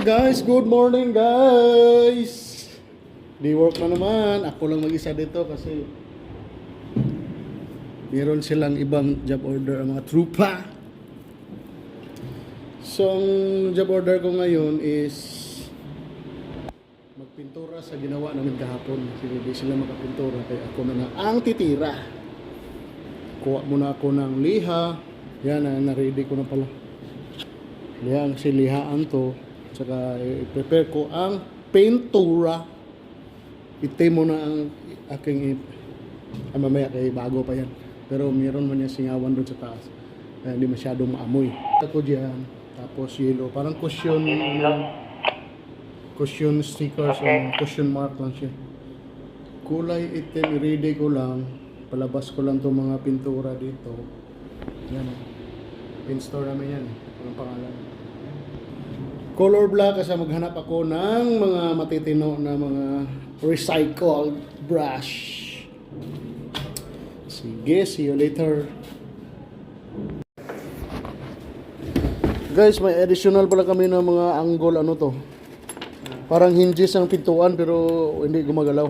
guys, good morning guys. Di work na naman. Ako lang mag-isa dito kasi meron silang ibang job order ang mga trupa. So ang job order ko ngayon is magpintura sa ginawa namin kahapon. Kasi hindi sila makapintura kaya ako na nga ang titira. Kuha muna ako ng liha. Yan, na-ready ko na pala. Liha, kasi lihaan to. Saka i-prepare ko ang pintura. Itay mo na ang aking mamaya kay bago pa yan. Pero meron man yung singawan doon sa taas. Kaya hindi masyadong maamoy. Ako dyan. Tapos yellow. Parang cushion stickers. Okay. Cushion mark lang siya. Kulay itim. I-ready ko lang. Palabas ko lang itong mga pintura dito. Yan. Pin-store namin yan. Anong pangalan? Color black kasi maghanap ako ng mga matitino na mga recycled brush. Sige, see you later. Guys, may additional pala kami ng mga angle ano to. Parang hinges ang pintuan pero hindi gumagalaw.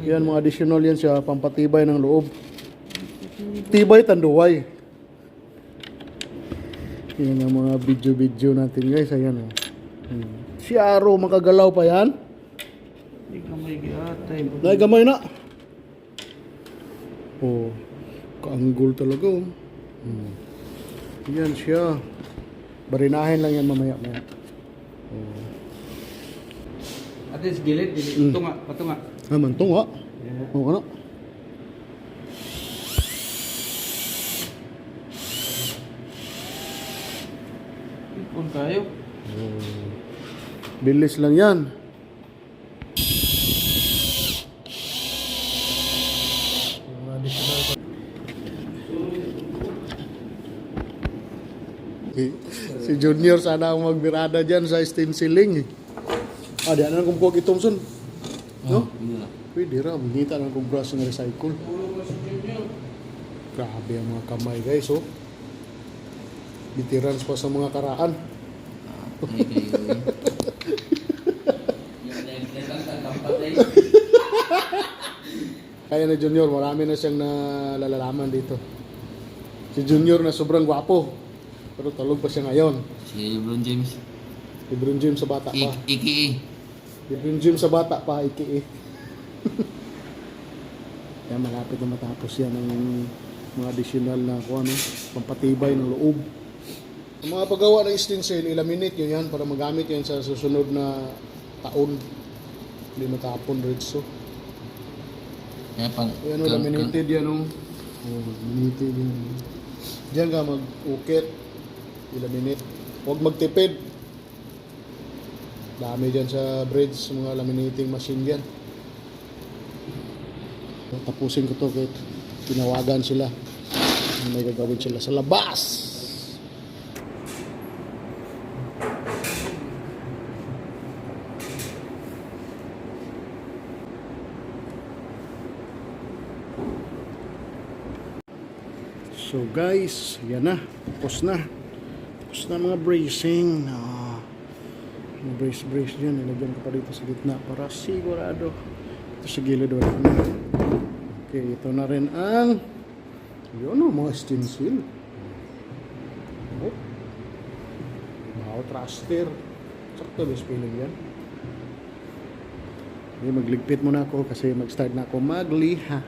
Yan mga additional yan siya, pampatibay ng loob. Tibay tanduway. Yan ang mga video natin guys. Ayan o. Si Aro, makagalaw pa yan? Hindi gamay giatay. Dahil gamay na. Oh, kaanggol talaga oh. Yan siya. Barinahin lang yan mamaya. Oh. At least gilid. Patunga. Naman tunga. Yeah. Oo ano. Ipon tayo. Bilis lang yan. Si Junior sana ang magbirada dyan sa stenciling. Di ano kung kuwag itongson. No? Pwede ra, magita na kung brush ng recycle. Grabe ang mga kamay guys, oh. Bitirans pa sa mga karaan. Kaya na Junior, marami na siyang nalalalaman dito. Si Junior na sobrang gwapo. Pero talog pa siya ngayon. Si LeBron James. LeBron James sa bata pa. LeBron James sa bata pa, IKE. Kaya malapit na matapos yan ng mga additional na pampatibay ng loob. Ang mga paggawa ng stencil, ilaminate nyo yan para magamit yan sa susunod na taon. Hindi matapon ritso. Yan o, laminated yan o. Laminated yan. Diyan ka mag-ukit. Ilaminate. Huwag magtipid. Dami dyan sa bridge, mga laminating machine yan. Tapusin ko to kahit tinawagan sila. May gagawin sila sa labas. So guys, yan na. Tapos na. Tapos na mga bracing. Yung brace dyan. Nilagyan ko pa dito sa gitna para sigurado. Ito sa gilid wala na. Okay, ito na rin ang yun o, mga stencil. Oh. Wow, thruster. Sakto ba spelling yan? Okay, magligpit muna ako kasi mag-start na ako magliha.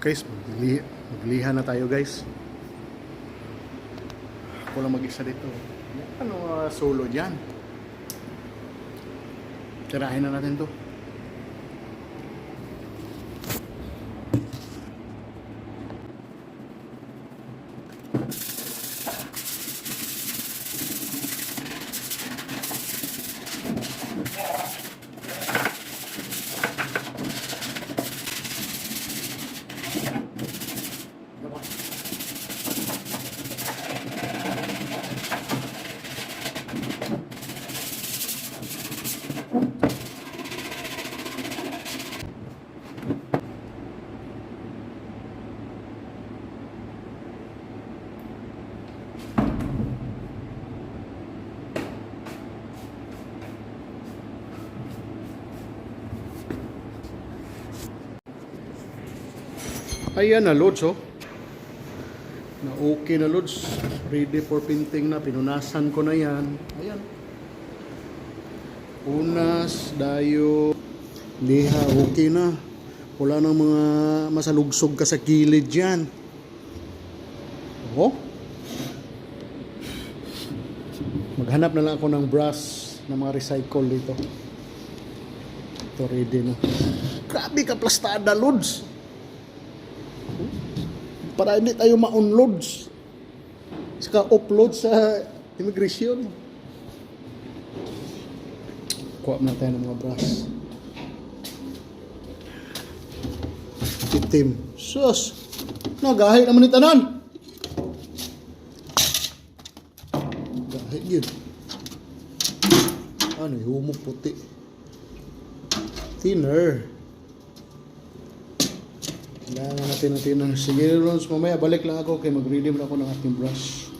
Guys, magliha na tayo guys. Ako lang mag-isa dito. Ano solo dyan? Tirahin na natin to. Ayan na, Lods, oh. Na okay na, Lods. Ready for painting na. Pinunasan ko na yan. Ayan. Unas, dayo, liha, okay na. Wala nang mga masalugsog ka sa kilid dyan. Oh. Maghanap na lang ako ng brush na mga recycle dito. Ito ready na. Grabe ka plastada, Lods. Para hindi tayo ma-unload. Saka upload sa immigration. Kuha na tayo ng mga brush. Itim. Sus! Nagahit naman ni tanan! Gahit yun. Ano, humok puti. Thinner. Kailangan natin ng thinner. Sige, Rons, mamaya balik lang ako kay mag-redeem ako ng ating brush.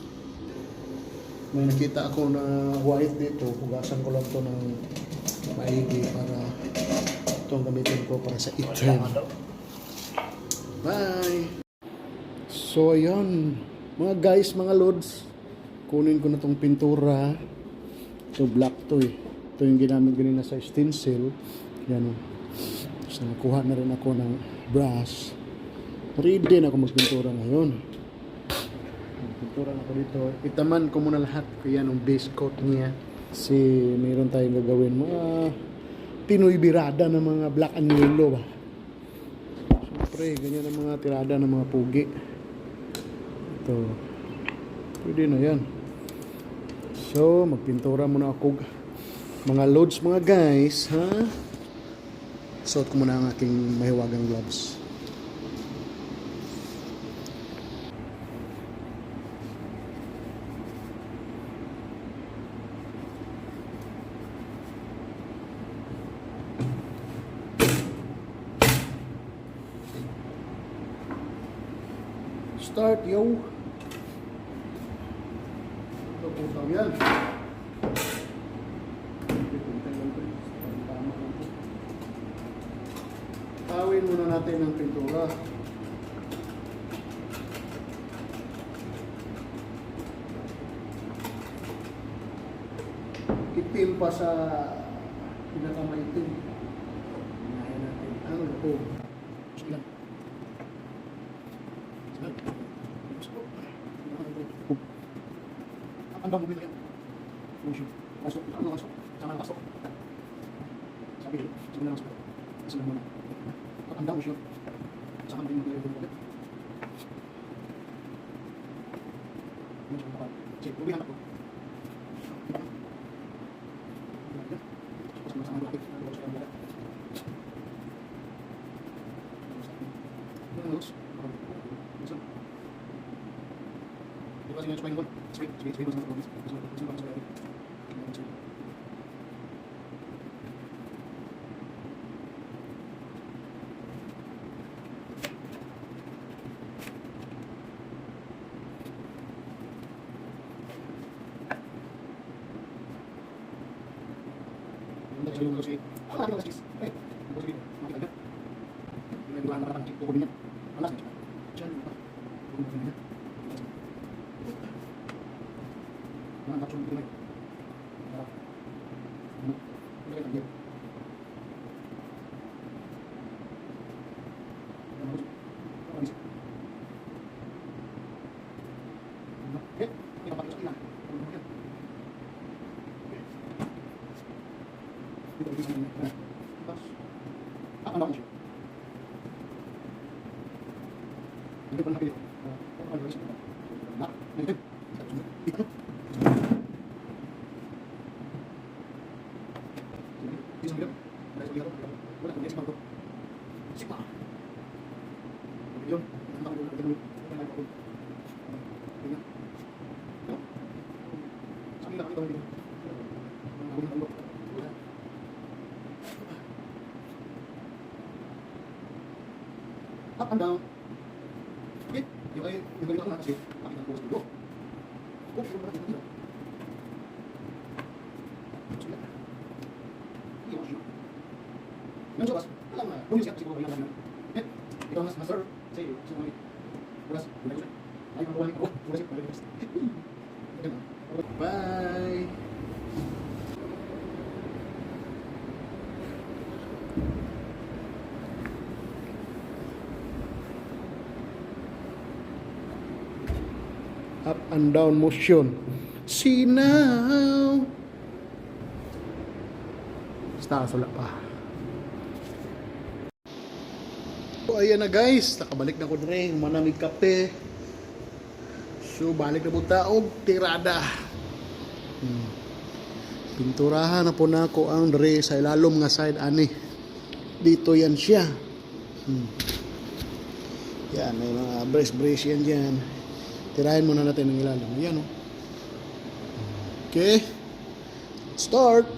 May nakita ako na white dito. Hugasan ko lang to ng maigi para itong gamitin ko para sa e-term. Bye! So, ayan. Mga guys, mga lods. Kunin ko na tong pintura. So, black to eh. Ito yung ginamit ganina sa stencil. Yan o. So, nakuha na rin ako ng brush. Ready na ako magpintura ngayon. Magpintura na ako dito. Itaman ko muna lahat. Kaya ng base coat niya. Kasi mayroon tayong gagawin mga Pinoy birada ng mga black and yellow ba. Siyempre, ganyan ang mga tirada ng mga pugi. Ito. Pwede na yan. So, magpintura muna ako. Mga loads mga guys, ha? Suot ko muna ang aking mahiwagang gloves. Start, yo! Ito po tao yan. Tawin muna natin ang pintura. Itim pa sa pinakamaitim. Unahin natin ang loob. Sige lang. Ang bang bumili yan? Masok. Ano masok? Sama na masok. Sabi na masok. Kasi lang muna. Ang dami siya. Saka din mag-iwan ulit. Medyo kapal. Sige, ubihan ako. Sama-sama natin. Up and down. Okay? Yung ganito na kasi makikita ko sa dulo. Oh, yung mga dito. Sige. Yung sobas, alam na, kung yung siya siguro kailangan na. Okay? Ikaw mas master. Bye. Up and down motion. See now. Basta wala pa. So ayan na guys, nakabalik na ko rin, manamig kape. So balik na po taog, tirada. Pinturahan na po na ako ang dre sa ilalom nga side ani. Dito yan siya. Yan, may mga brace yan dyan. Tirahin muna natin ng ilalim. Ayan o. Okay. Start.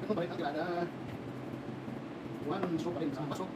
Ano ba yung ada? One stroke pa rin sa pasok.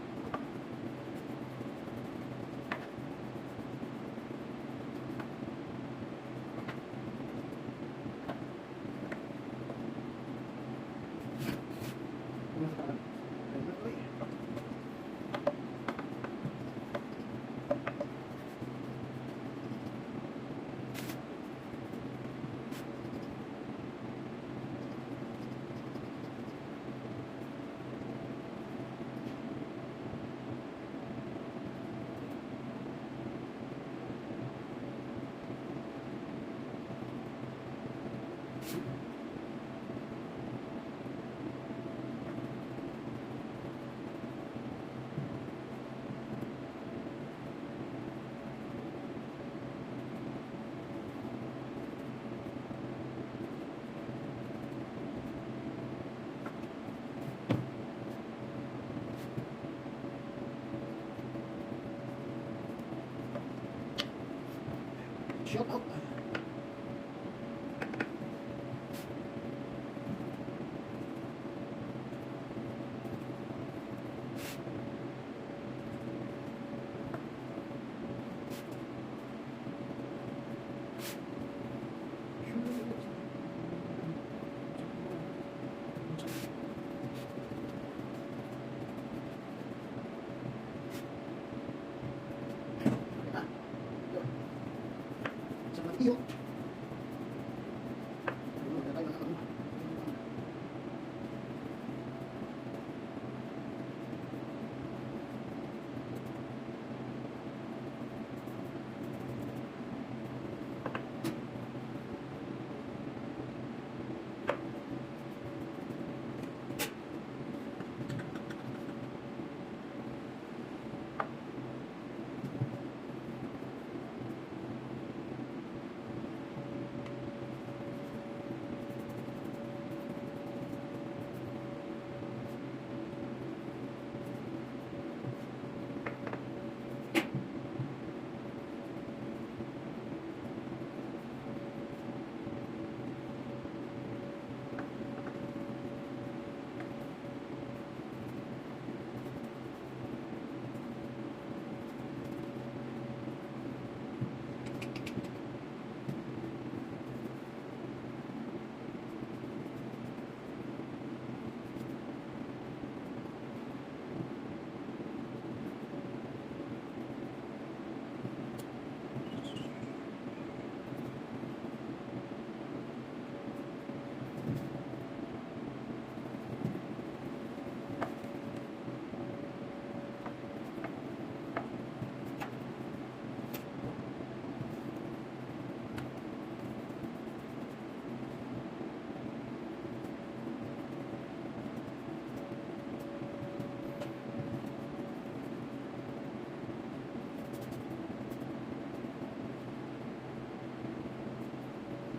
Shut up. Iyo.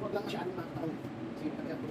Huwag lang masyadong makakataon. Sige, kaya po.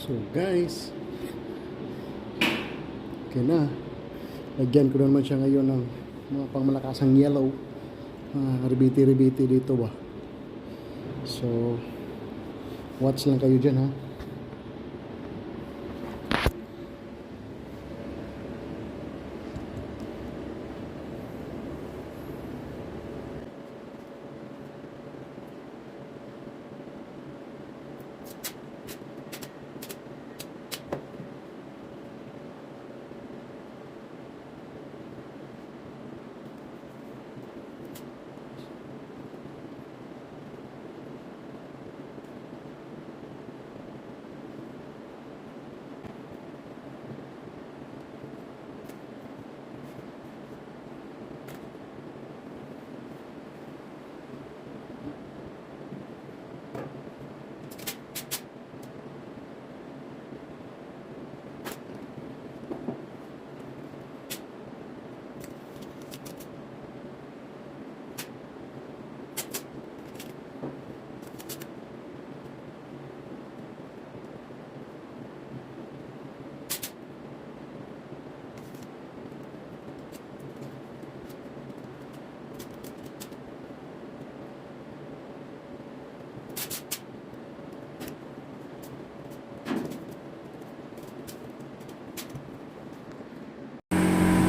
So guys, okay na. Lagyan ko na naman siya ngayon ng mga pangmalakasang yellow. Ribiti-ribiti dito ba. So, watch lang kayo dyan ha.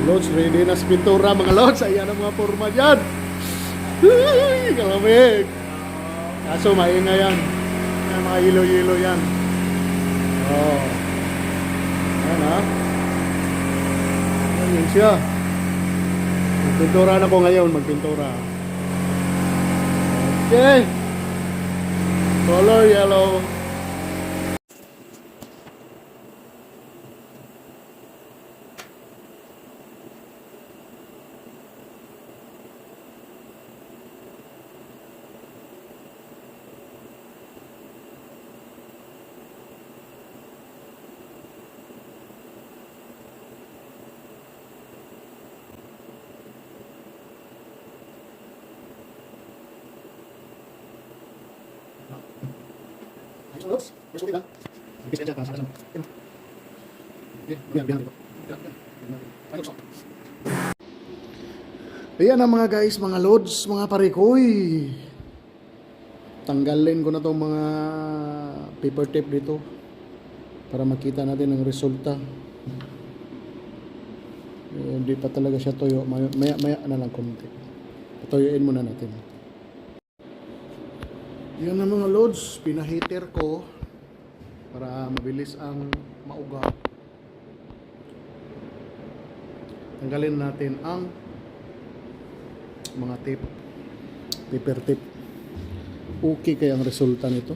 Lods, ready na sa pintura mga lods. Ayan ang mga forma dyan. Uy, kalamig. Kaso maingay yan. Ayan, mga hilo-hilo yan. Oh. Ayan ha. Ayan siya. Magpintura na ko ngayon. Magpintura. Okay. Color yellow. Ayos, masuk lang. Bisa aja sama-sama. Biar dito. Ayan na mga guys, mga loads, mga parikoy. Tanggalin ko na tong mga paper tape dito para makita natin ang resulta. Hindi pa talaga siya toyo. Maya na lang konti. Patuyuin muna natin. Yan na mga loads, pinahiter ko para mabilis ang mauga. Tanggalin natin ang mga tape, paper tape. Okay kaya ang resulta nito.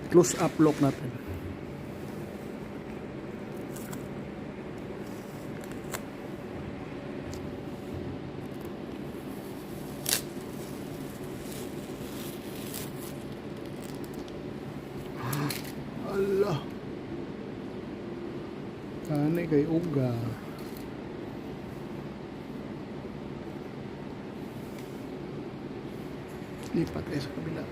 Close up lock natin. Allah. Kanay kay uga. Lipat kayo sa kabila.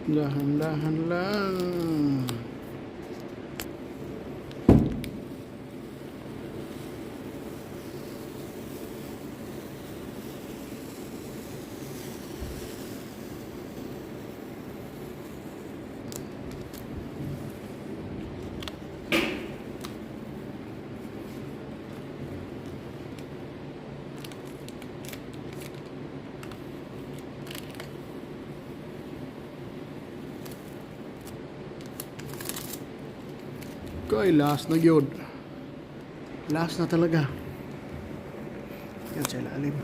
Dahan-dahan lang. Okay, last na yun. Last na talaga. Yan sa ilalim.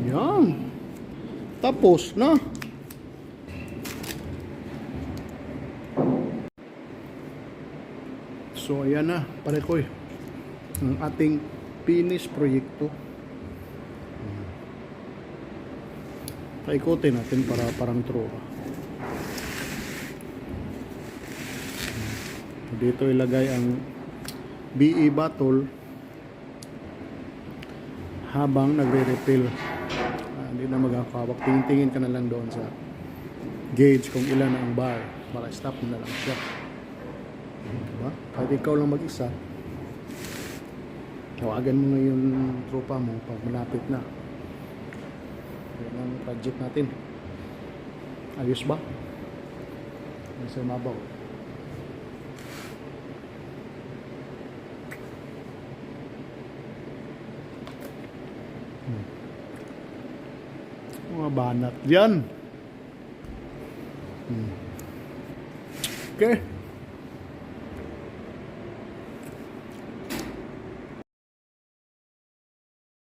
Yan. Tapos na. So ayan na, pare ko ang ating finish proyekto. Paikutin natin para parang true. Dito ilagay ang BE bottle habang nagre-refill. Hindi na magkakawak. Tingin-tingin ka na lang doon sa gauge kung ilan ang bar para stop na lang siya. Diba? Kahit ikaw lang mag-isa, tawagan mo ngayon tropa mo pag malapit na. Yan ang project natin. Ayos ba? Nasa mabaw. Mga banat yan. Okay.